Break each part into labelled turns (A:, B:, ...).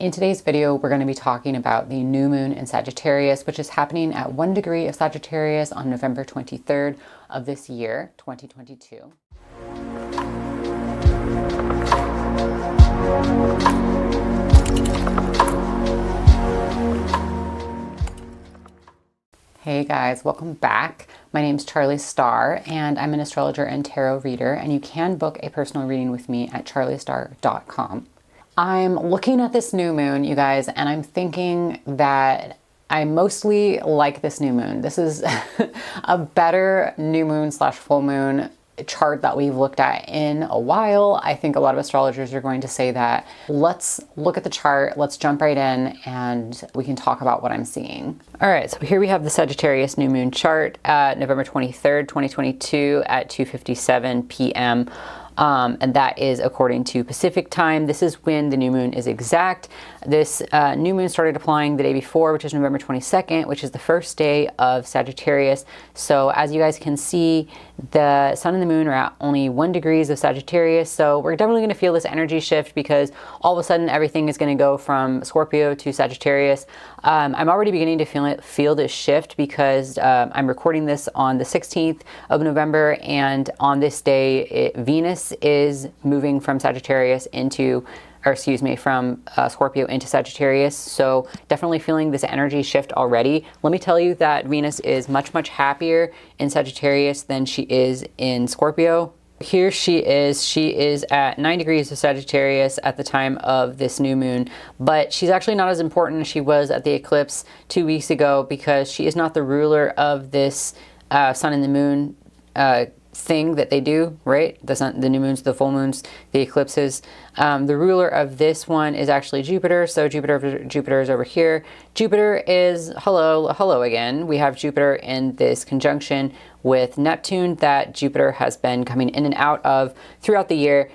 A: In today's video, we're going to be talking about the new moon in Sagittarius, which is happening at 1 degree of Sagittarius on November 23rd of this year, 2022. Hey guys, welcome back. My name's Charlie Starr and I'm an astrologer and tarot reader, and you can book a personal reading with me at charliestarr.com. I'm looking at this new moon, you guys, and I'm thinking that I mostly like this new moon. This is a better new moon slash full moon chart that we've looked at in a while. I think a lot of astrologers are going to say that. Let's look at the chart, let's jump right in, and we can talk about what I'm seeing. All right, so here we have the Sagittarius new moon chart at November 23rd, 2022 at 2:57 p.m. And that is according to Pacific time. This is when the new moon is exact. This new moon started applying the day before, which is November 22nd, which is the first day of Sagittarius. So as you guys can see, the sun and the moon are at only 1 degree of Sagittarius. So we're definitely going to feel this energy shift because all of a sudden everything is going to go from Scorpio to Sagittarius. I'm already beginning to feel this shift because I'm recording this on the 16th of November, and on this day, Venus is moving from Sagittarius into, or excuse me, from Scorpio into Sagittarius. So definitely feeling this energy shift already. Let me tell you that Venus is much, much happier in Sagittarius than she is in Scorpio. Here she is at 9 degrees of Sagittarius at the time of this new moon, but she's actually not as important as she was at the eclipse 2 weeks ago because she is not the ruler of this sun and the moon thing that they do, right? The sun, the new moons, the full moons, the eclipses. The ruler of this one is actually Jupiter. So Jupiter is over here. Jupiter is, hello again. We have Jupiter in this conjunction with Neptune that Jupiter has been coming in and out of throughout the year.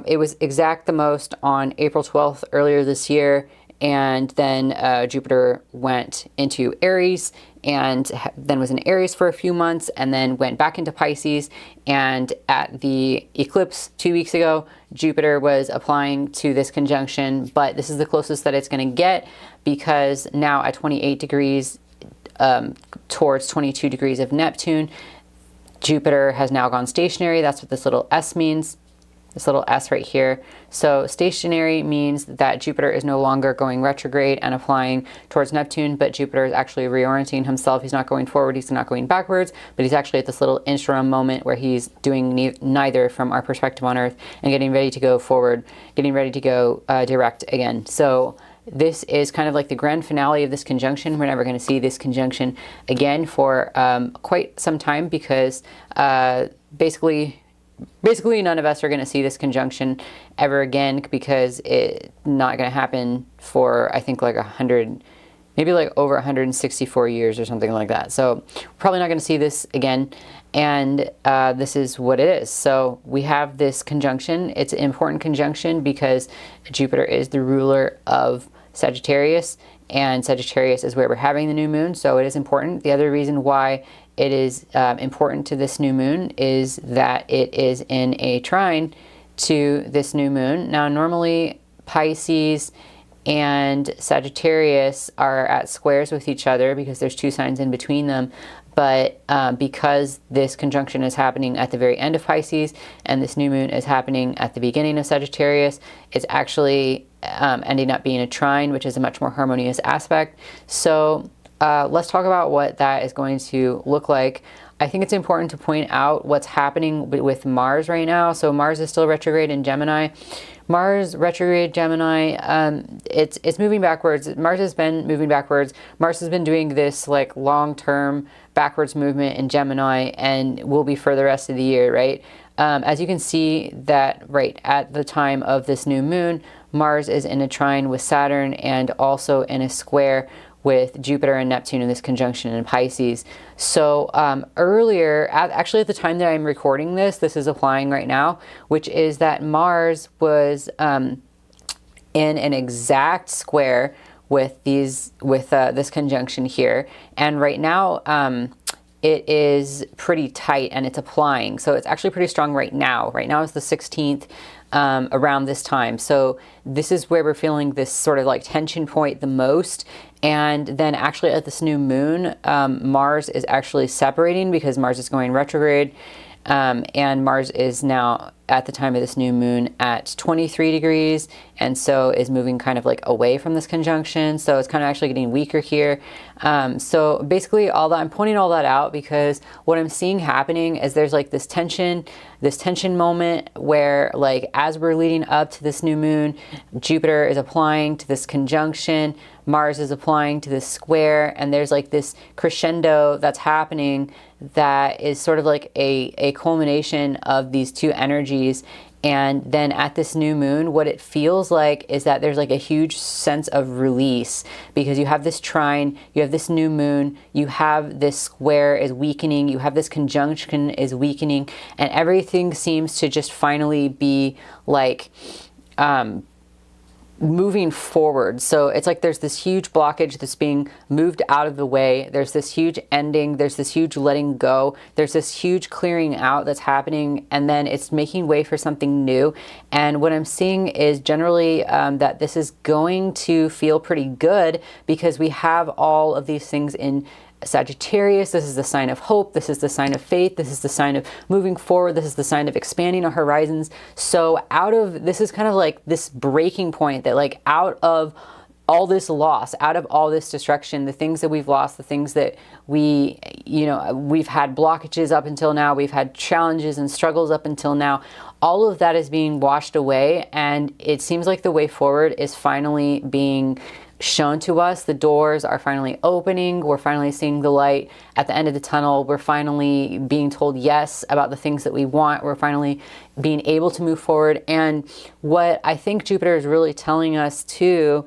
A: It was exact the most on April 12th earlier this year. And then Jupiter went into Aries and then was in Aries for a few months and then went back into Pisces. And at the eclipse 2 weeks ago, Jupiter was applying to this conjunction, but this is the closest that it's going to get because now at 28 degrees towards 22 degrees of Neptune, Jupiter has now gone stationary. That's what this little S means. This little S right here. So stationary means that Jupiter is no longer going retrograde and applying towards Neptune, but Jupiter is actually reorienting himself. He's not going forward, he's not going backwards, but he's actually at this little interim moment where he's doing neither from our perspective on Earth and getting ready to go forward, getting ready to go direct again. So this is kind of like the grand finale of this conjunction. We're never going to see this conjunction again for quite some time because basically none of us are going to see this conjunction ever again because it's not going to happen for, I think, like 100, maybe like over 164 years or something like that. So probably not going to see this again. And this is what it is. So we have this conjunction. It's an important conjunction because Jupiter is the ruler of Sagittarius, and Sagittarius is where we're having the new moon. So it is important. The other reason why it is important to this new moon is that it is in a trine to this new moon. Now, normally Pisces and Sagittarius are at squares with each other because there's 2 signs in between them. But because this conjunction is happening at the very end of Pisces and this new moon is happening at the beginning of Sagittarius, it's actually ending up being a trine, which is a much more harmonious aspect. So let's talk about what that is going to look like. I think it's important to point out what's happening with Mars right now. So Mars is still retrograde in Gemini. Mars retrograde Gemini, it's moving backwards. Mars has been moving backwards. Mars has been doing this like long-term backwards movement in Gemini and will be for the rest of the year, right? As you can see that right at the time of this new moon, Mars is in a trine with Saturn and also in a square with Jupiter and Neptune in this conjunction in Pisces. So earlier, actually at the time that I'm recording this, this is applying right now, which is that Mars was in an exact square with this conjunction here. And right now, it is pretty tight and it's applying. So it's actually pretty strong right now. Right now is the 16th, around this time. So this is where we're feeling this sort of like tension point the most. And then actually at this new moon, Mars is actually separating because Mars is going retrograde. And Mars is now at the time of this new moon at 23 degrees, and so is moving kind of like away from this conjunction. So it's kind of actually getting weaker here. So basically I'm pointing all that out because what I'm seeing happening is there's like this tension moment where, like, as we're leading up to this new moon, Jupiter is applying to this conjunction, Mars is applying to this square, and there's like this crescendo that's happening that is sort of like a culmination of these two energies. And then at this new moon, what it feels like is that there's like a huge sense of release, because you have this trine, you have this new moon, you have this square is weakening, you have this conjunction is weakening, and everything seems to just finally be like moving forward. So it's like there's this huge blockage that's being moved out of the way. There's this huge ending. There's this huge letting go. There's this huge clearing out that's happening, and then it's making way for something new. And what I'm seeing is generally that this is going to feel pretty good because we have all of these things in Sagittarius. This is the sign of hope. This is the sign of faith. This is the sign of moving forward. This is the sign of expanding our horizons. So this is kind of like this breaking point that, like, out of all this loss, out of all this destruction, the things that we've lost, the things that we've had blockages up until now, we've had challenges and struggles up until now, all of that is being washed away. And it seems like the way forward is finally being shown to us. The doors are finally opening. We're finally seeing the light at the end of the tunnel. We're finally being told yes about the things that we want. We're finally being able to move forward. And what I think Jupiter is really telling us too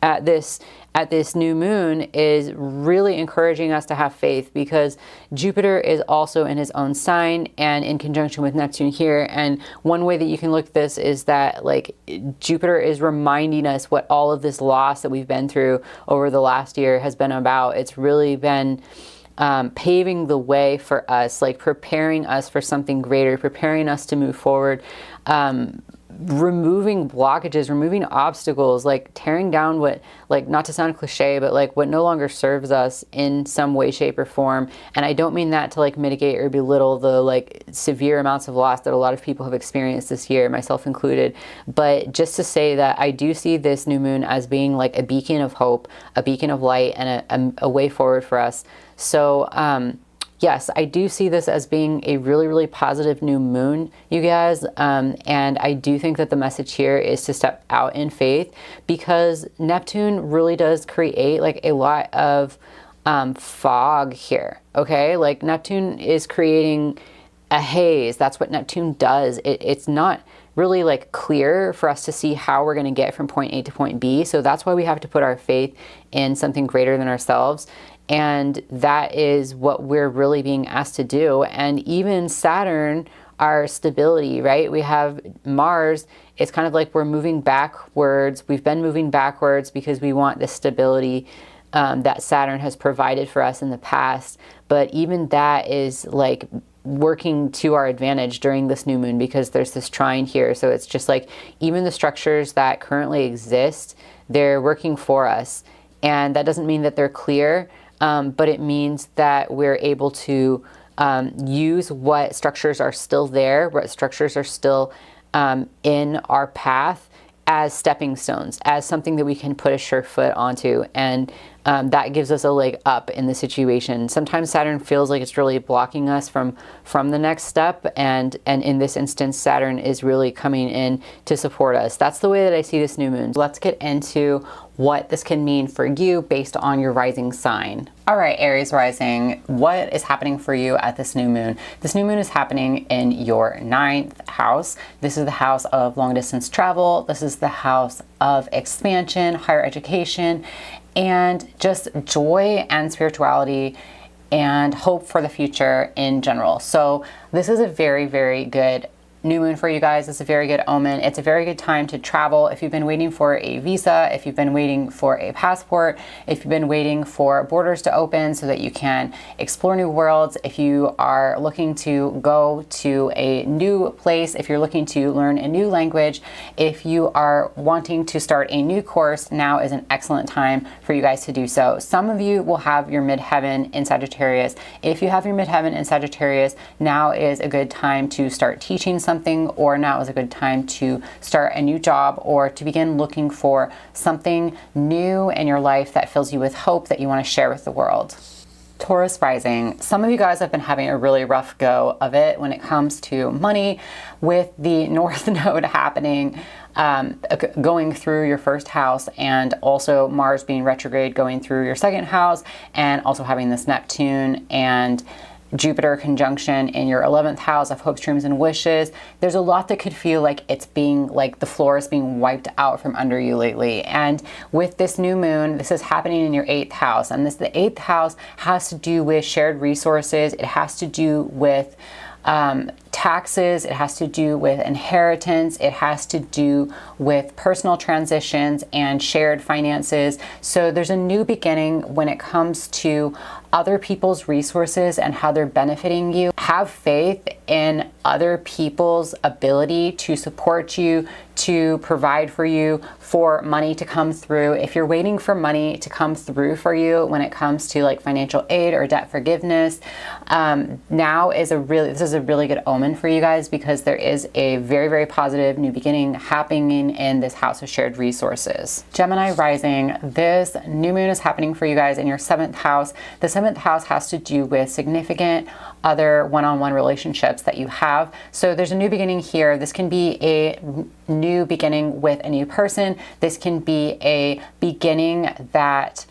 A: at this new moon is really encouraging us to have faith, because Jupiter is also in his own sign and in conjunction with Neptune here. And one way that you can look at this is that, like, Jupiter is reminding us what all of this loss that we've been through over the last year has been about. It's really been paving the way for us, like preparing us for something greater, preparing us to move forward, removing blockages, removing obstacles, like tearing down what, like, not to sound cliche, but like what no longer serves us in some way, shape, or form. And I don't mean that to like mitigate or belittle the like severe amounts of loss that a lot of people have experienced this year, myself included, but just to say that I do see this new moon as being like a beacon of hope, a beacon of light, and a way forward for us. So yes, I do see this as being a really, really positive new moon, you guys. And I do think that the message here is to step out in faith, because Neptune really does create like a lot of fog here, okay? Like Neptune is creating a haze. That's what Neptune does. It's not really like clear for us to see how we're going to get from point A to point B. So that's why we have to put our faith in something greater than ourselves. And that is what we're really being asked to do. And even Saturn, our stability, right? We have Mars. It's kind of like we're moving backwards. We've been moving backwards because we want the stability that Saturn has provided for us in the past. But even that is like working to our advantage during this new moon, because there's this trine here. So it's just like even the structures that currently exist, they're working for us. And that doesn't mean that they're clear. But it means that we're able to use what structures are still there, what structures are still in our path, as stepping stones, as something that we can put a sure foot onto. And that gives us a leg up in the situation. Sometimes Saturn feels like it's really blocking us from the next step. And in this instance, Saturn is really coming in to support us. That's the way that I see this new moon. Let's get into what this can mean for you based on your rising sign. All right, Aries rising, what is happening for you at this new moon? This new moon is happening in your 9th house. This is the house of long distance travel. This is the house of expansion, higher education, and just joy and spirituality and hope for the future in general. So this is a very, very good new moon for you guys. It's a very good omen. It's a very good time to travel. If you've been waiting for a visa, if you've been waiting for a passport, if you've been waiting for borders to open so that you can explore new worlds, if you are looking to go to a new place, if you're looking to learn a new language, if you are wanting to start a new course, now is an excellent time for you guys to do so. Some of you will have your midheaven in Sagittarius. If you have your midheaven in Sagittarius, now is a good time to start teaching something, or now is a good time to start a new job, or to begin looking for something new in your life that fills you with hope that you want to share with the world. Taurus rising. Some of you guys have been having a really rough go of it when it comes to money, with the North Node happening, going through your first house, and also Mars being retrograde going through your second house, and also having this Neptune and Jupiter conjunction in your 11th house of hopes, dreams, and wishes. There's a lot that could feel like it's being like the floor is being wiped out from under you lately. And with this new moon, this is happening in your 8th house. And the 8th house has to do with shared resources. It has to do with taxes, it has to do with inheritance, it has to do with personal transitions and shared finances. So there's a new beginning when it comes to other people's resources and how they're benefiting you. Have faith in other people's ability to support you, to provide for you, for money to come through. If you're waiting for money to come through for you when it comes to like financial aid or debt forgiveness, now is this is a really good omen for you guys, because there is a very, very positive new beginning happening in this house of shared resources. Gemini rising, this new moon is happening for you guys in your 7th house. The 7th house has to do with significant other one-on-one relationships that you have. So there's a new beginning here. This can be a new beginning with a new person. This can be a beginning that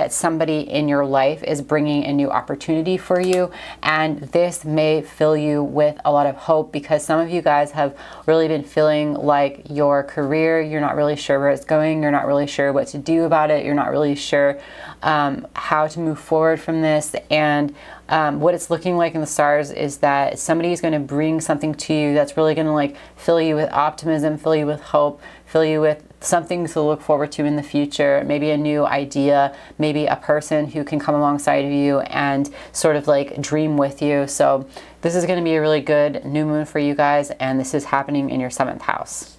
A: somebody in your life is bringing a new opportunity for you. And this may fill you with a lot of hope, because some of you guys have really been feeling like your career, you're not really sure where it's going. You're not really sure what to do about it. You're not really sure how to move forward from this. And what it's looking like in the stars is that somebody is going to bring something to you that's really going to like fill you with optimism, fill you with hope, fill you with something to look forward to in the future, maybe a new idea, maybe a person who can come alongside of you and sort of like dream with you. So this is going to be a really good new moon for you guys, and this is happening in your 7th house.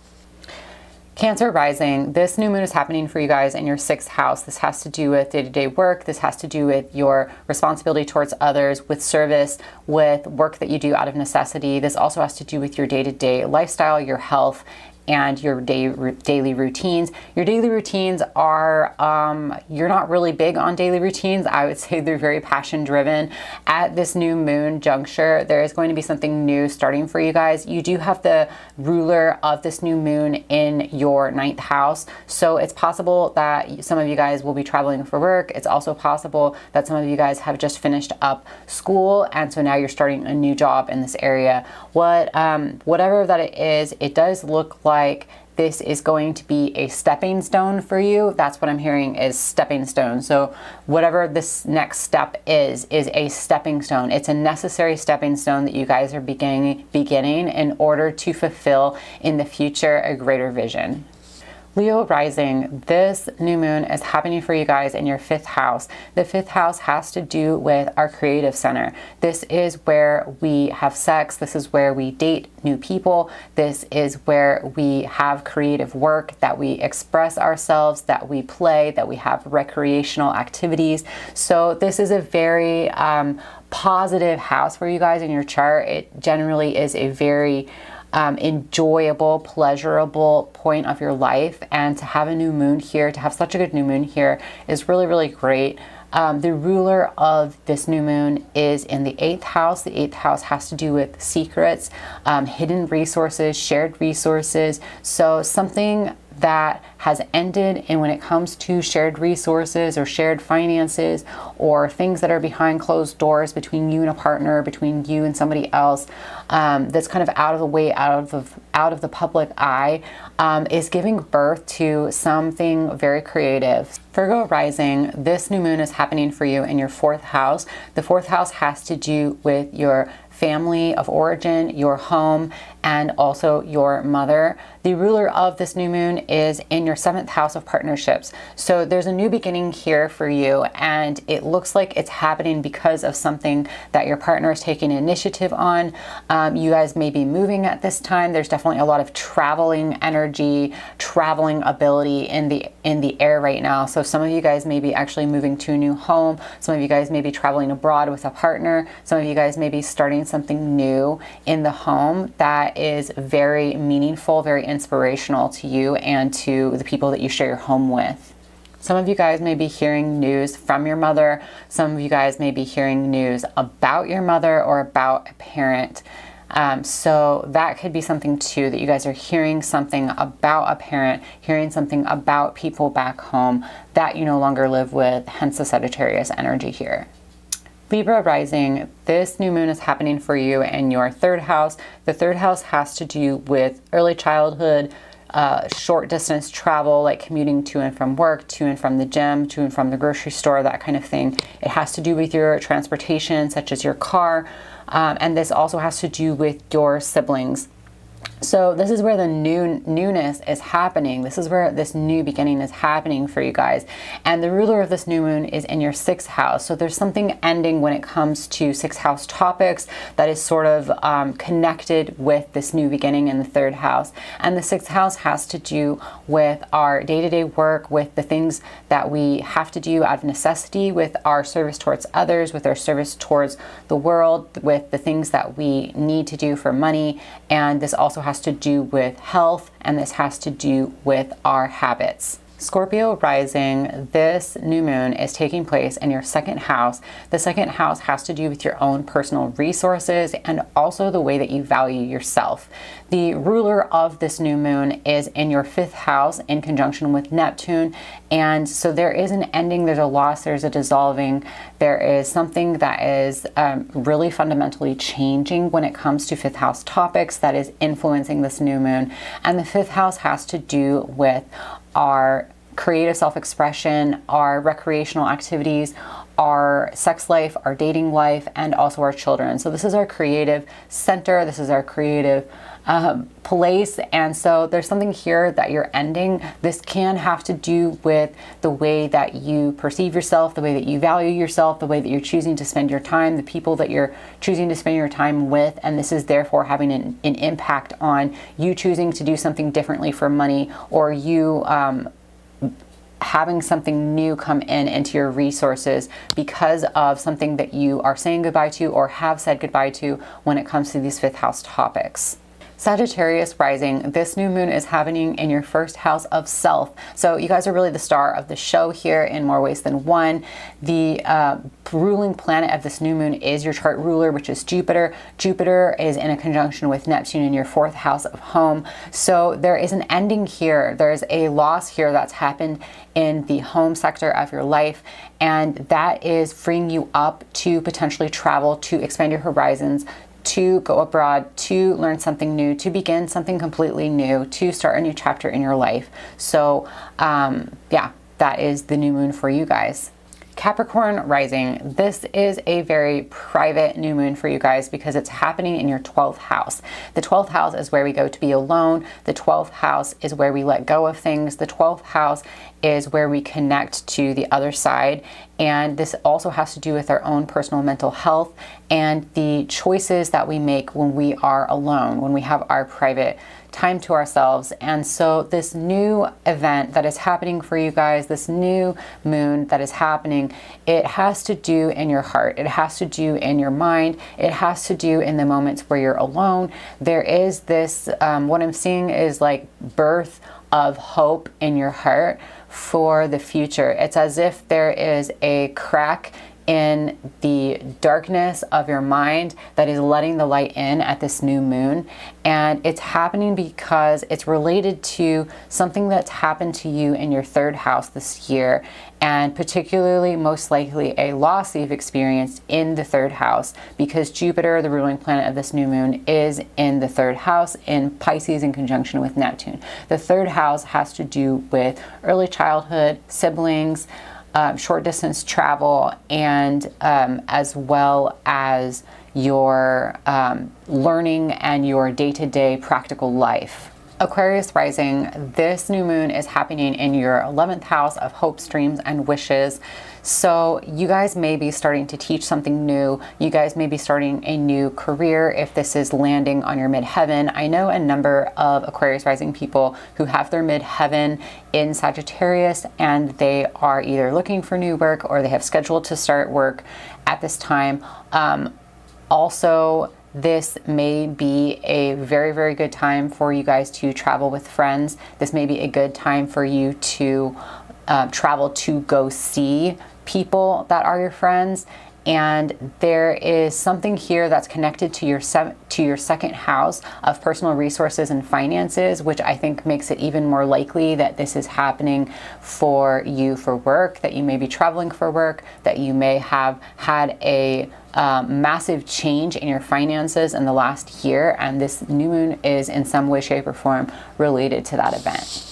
A: Cancer rising, this new moon is happening for you guys in your 6th house. This has to do with day-to-day work. This has to do with your responsibility towards others, with service, with work that you do out of necessity. This also has to do with your day-to-day lifestyle, your health, and your daily routines. Your daily routines are, you're not really big on daily routines. I would say they're very passion driven. At this new moon juncture, there is going to be something new starting for you guys. You do have the ruler of this new moon in your 9th house. So it's possible that some of you guys will be traveling for work. It's also possible that some of you guys have just finished up school, and so now you're starting a new job in this area. Whatever that it is, it does look like this is going to be a stepping stone for you. That's what I'm hearing, is stepping stone. So whatever this next step is a stepping stone. It's a necessary stepping stone that you guys are beginning in order to fulfill in the future a greater vision. Leo rising, this new moon is happening for you guys in your 5th house. The 5th house has to do with our creative center. This is where we have sex. This is where we date new people. This is where we have creative work, that we express ourselves, that we play, that we have recreational activities. So this is a very positive house for you guys in your chart. It generally is a very enjoyable, pleasurable point of your life, and to have a new moon here, to have such a good new moon here, is really, really great. The ruler of this new moon is in the 8th house. The 8th house has to do with secrets, hidden resources, shared resources. So something that has ended, and when it comes to shared resources or shared finances or things that are behind closed doors between you and a partner, between you and somebody else, that's kind of out of the way, out of the public eye, is giving birth to something very creative. Virgo rising, this new moon is happening for you in your 4th house. The 4th house has to do with your family of origin, your home, and also your mother. The ruler of this new moon is in your 7th house of partnerships. So there's a new beginning here for you, and it looks like it's happening because of something that your partner is taking initiative on. You guys may be moving at this time. There's definitely a lot of traveling energy, traveling ability in the air right now. So some of you guys may be actually moving to a new home. Some of you guys may be traveling abroad with a partner. Some of you guys may be starting something new in the home that is very meaningful, very inspirational to you and to the people that you share your home with. Some of you guys may be hearing news from your mother. Some of you guys may be hearing news about your mother or about a parent. So that could be something too, that you guys are hearing something about a parent, hearing something about people back home that you no longer live with, hence the Sagittarius energy here. Libra rising, this new moon is happening for you in your 3rd house. The 3rd house has to do with early childhood, short distance travel, like commuting to and from work, to and from the gym, to and from the grocery store, that kind of thing. It has to do with your transportation, such as your car. And this also has to do with your siblings. So this is where the newness is happening. This is where this new beginning is happening for you guys. And the ruler of this new moon is in your 6th house. So there's something ending when it comes to 6th house topics that is sort of connected with this new beginning in the 3rd house. And the 6th house has to do with our day-to-day work, with the things that we have to do out of necessity, with our service towards others, with our service towards the world, with the things that we need to do for money. And this also has to do with health, and this has to do with our habits. Scorpio rising, this new moon is taking place in your 2nd house. The 2nd house has to do with your own personal resources and also the way that you value yourself. The ruler of this new moon is in your 5th house in conjunction with Neptune. And so there is an ending, there's a loss, there's a dissolving. There is something that is really fundamentally changing when it comes to 5th house topics that is influencing this new moon. And the 5th house has to do with our creative self-expression, our recreational activities, our sex life, our dating life, and also our children. So this is our creative center. This is our creative place. And so there's something here that you're ending. This can have to do with the way that you perceive yourself, the way that you value yourself, the way that you're choosing to spend your time, the people that you're choosing to spend your time with. And this is therefore having an impact on you choosing to do something differently for money, or you having something new come into your resources because of something that you are saying goodbye to or have said goodbye to when it comes to these 5th house topics. Sagittarius rising, this new moon is happening in your 1st house of self. So you guys are really the star of the show here in more ways than one. The ruling planet of this new moon is your chart ruler, which is Jupiter. Jupiter is in a conjunction with Neptune in your 4th house of home. So there is an ending here. There's a loss here that's happened in the home sector of your life, and that is freeing you up to potentially travel, to expand your horizons, to go abroad, to learn something new, to begin something completely new, to start a new chapter in your life. So yeah, that is the new moon for you guys. Capricorn rising, this is a very private new moon for you guys because it's happening in your 12th house. The 12th house is where we go to be alone. The 12th house is where we let go of things. The 12th house is where we connect to the other side. And this also has to do with our own personal mental health and the choices that we make when we are alone, when we have our private time to ourselves. And so this new event that is happening for you guys, this new moon that is happening, it has to do in your heart. It has to do in your mind. It has to do in the moments where you're alone. There is this, what I'm seeing is like birth of hope in your heart for the future. It's as if there is a crack in the darkness of your mind that is letting the light in at this new moon. And it's happening because it's related to something that's happened to you in your 3rd house this year, and particularly most likely a loss you've experienced in the 3rd house, because Jupiter, the ruling planet of this new moon, is in the 3rd house in Pisces in conjunction with Neptune. The 3rd house has to do with early childhood, siblings, short distance travel, and as well as your learning and your day-to-day practical life. Aquarius rising, this new moon is happening in your 11th house of hopes, dreams, and wishes. So you guys may be starting to teach something new. You guys may be starting a new career if this is landing on your midheaven. I know a number of Aquarius rising people who have their midheaven in Sagittarius, and they are either looking for new work or they have scheduled to start work at this time. Also, this may be a very, very good time for you guys to travel with friends. This may be a good time for you to travel to go see people that are your friends. And there is something here that's connected to your second house of personal resources and finances, which I think makes it even more likely that this is happening for you for work, that you may be traveling for work, that you may have had a massive change in your finances in the last year, and this new moon is in some way, shape, or form related to that event.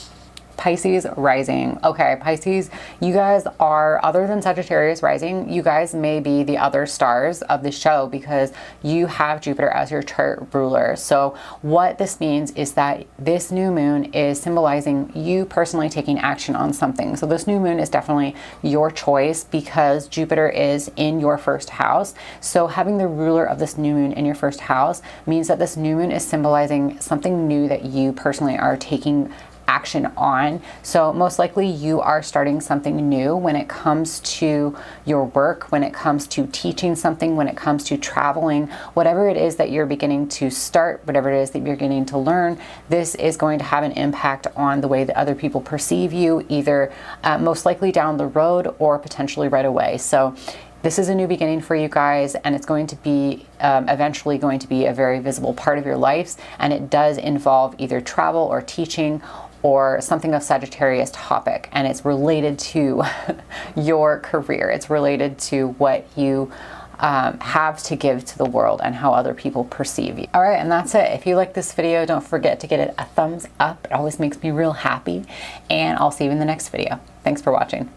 A: Pisces rising. Okay, Pisces, you guys are, other than Sagittarius rising, you guys may be the other stars of the show because you have Jupiter as your chart ruler. So what this means is that this new moon is symbolizing you personally taking action on something. So this new moon is definitely your choice because Jupiter is in your first house. So having the ruler of this new moon in your first house means that this new moon is symbolizing something new that you personally are taking action on. So most likely you are starting something new when it comes to your work, when it comes to teaching something, when it comes to traveling, whatever it is that you're beginning to start, whatever it is that you're beginning to learn, this is going to have an impact on the way that other people perceive you, either most likely down the road or potentially right away. So this is a new beginning for you guys, and it's going to be eventually going to be a very visible part of your lives, and it does involve either travel or teaching or something of Sagittarius topic, and it's related to your career. It's related to what you have to give to the world and how other people perceive you. All right, and that's it. If you like this video, don't forget to get it a thumbs up. It always makes me real happy, and I'll see you in the next video. Thanks for watching.